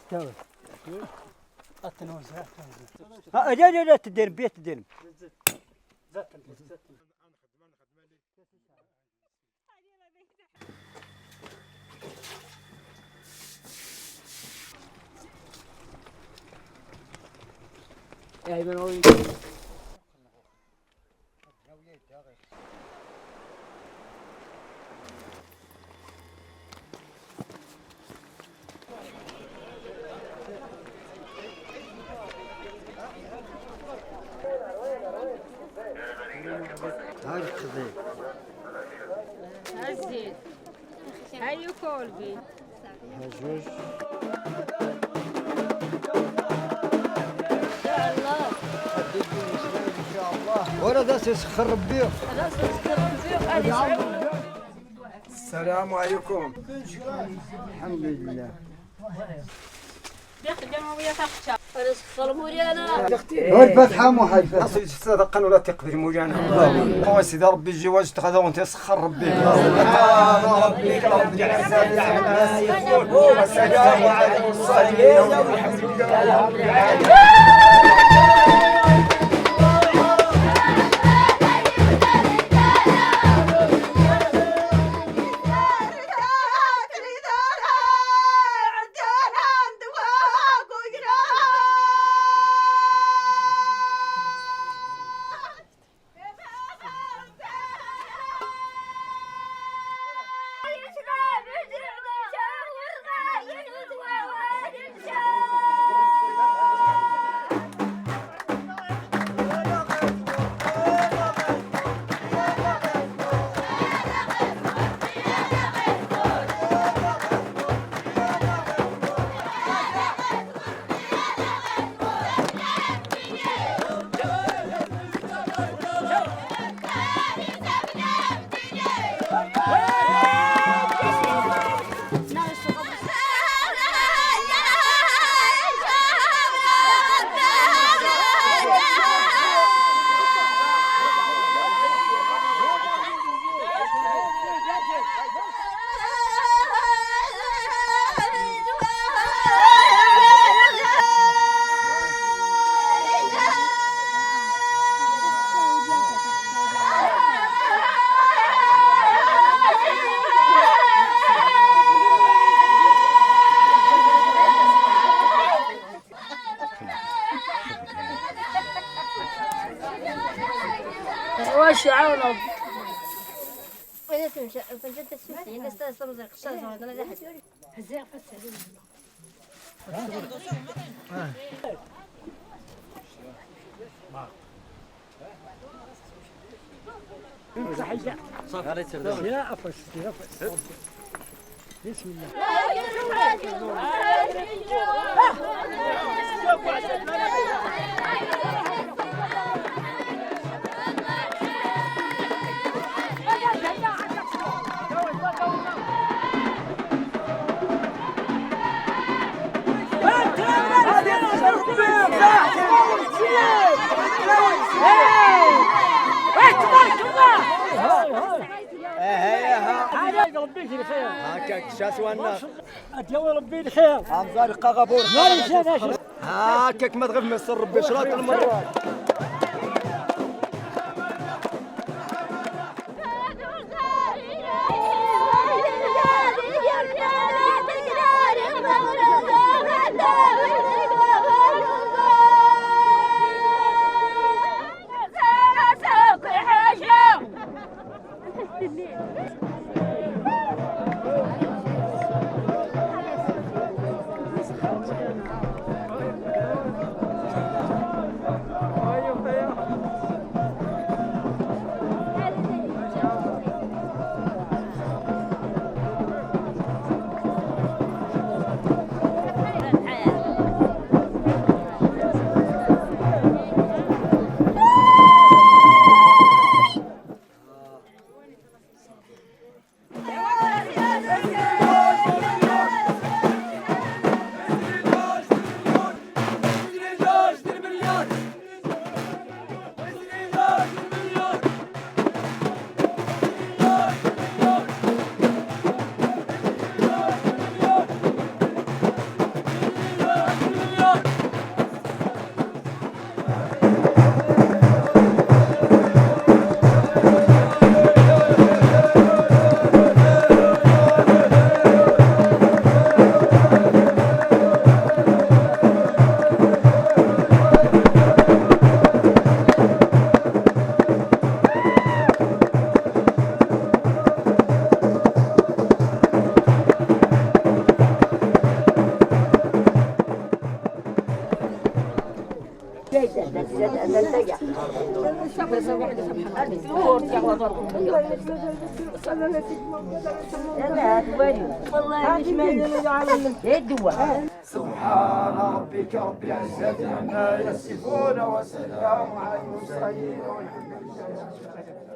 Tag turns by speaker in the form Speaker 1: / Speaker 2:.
Speaker 1: تاوي التنوزع لا تدير بيت تدير يا ابن هاي الخزين
Speaker 2: الزيت هاي كولبي
Speaker 1: هجوج
Speaker 2: ان شاء الله
Speaker 1: ان شاء الله ولا ذا يسخر ربي
Speaker 2: خلاص نسكر
Speaker 3: السلام عليكم.
Speaker 1: الحمد لله
Speaker 2: داخل جمعية تخشى نسخر مولانا
Speaker 1: هو الفتحة مو حاجة
Speaker 3: اصل تصدق ولا تقدر مولانا. هو سيدي ربي الجواز تغدا وانت يسخر ربي. ربي رب العالمين والسلام على المرسلين والحمد لله رب العالمين.
Speaker 2: وش عاونوا وين تمشي فجأة السوسي أنا استأصل زرق شاز وعندنا زحمة هزيع فتح
Speaker 1: يا أفس بسم الله
Speaker 3: هاكاك شاس وانا
Speaker 1: أتيوم ربي الخير
Speaker 3: عمزاري قاغابور
Speaker 1: مالي
Speaker 3: هاكاك ما تغيب من سر ربي شراط المرة. سبحان ربك رب العزة عما يصفون وسلام على المرسلين والحمد لله.